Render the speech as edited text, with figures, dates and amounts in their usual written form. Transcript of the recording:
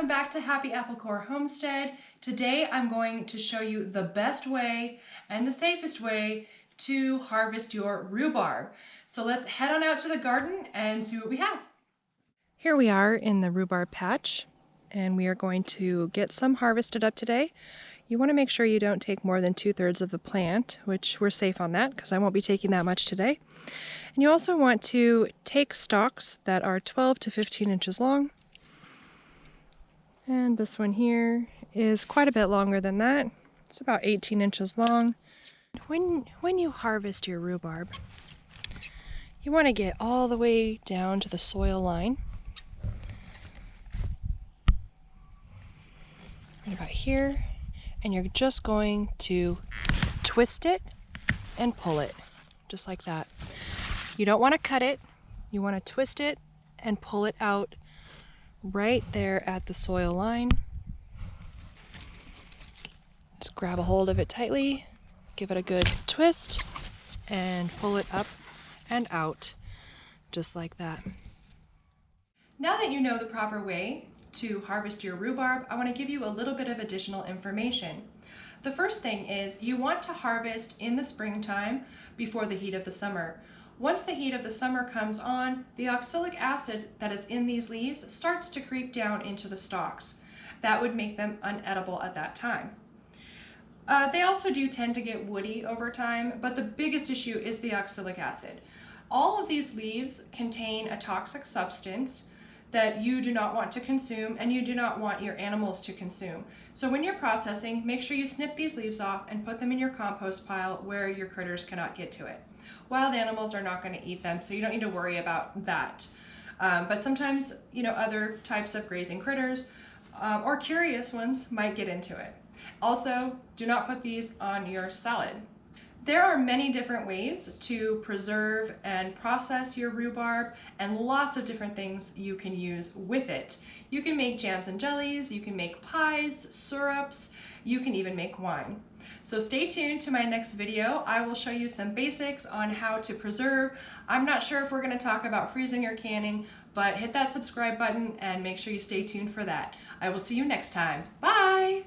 welcome back to Happy Apple Core Homestead. Today I'm going to show you the best way and the safest way to harvest your rhubarb. So let's head on out to the garden and see what we have. Here we are in the rhubarb patch, and we are going to get some harvested up today. You want to make sure you don't take more than 2/3 of the plant, which we're safe on that because I won't be taking that much today. And you also want to take stalks that are 12 to 15 inches long. And this one here is quite a bit longer than that. It's about 18 inches long. When you harvest your rhubarb, you want to get all the way down to the soil line. Right about here. And you're just going to twist it and pull it, just like that. You don't want to cut it. You want to twist it and pull it out right there at the soil line. Just grab a hold of it tightly, give it a good twist, and pull it up and out, just like that. Now that you know the proper way to harvest your rhubarb, I want to give you a little bit of additional information. The first thing is you want to harvest in the springtime before the heat of the summer. Once the heat of the summer comes on, the oxalic acid that is in these leaves starts to creep down into the stalks. That would make them unedible at that time. They also do tend to get woody over time, but the biggest issue is the oxalic acid. All of these leaves contain a toxic substance that you do not want to consume and you do not want your animals to consume. So when you're processing, make sure you snip these leaves off and put them in your compost pile where your critters cannot get to it. Wild animals are not going to eat them, so you don't need to worry about that. But sometimes, other types of grazing critters or curious ones might get into it. Also, do not put these on your salad. There are many different ways to preserve and process your rhubarb, and lots of different things you can use with it. You can make jams and jellies, you can make pies, syrups, you can even make wine. So stay tuned to my next video. I will show you some basics on how to preserve. I'm not sure if we're going to talk about freezing or canning, but hit that subscribe button and make sure you stay tuned for that. I will see you next time. Bye!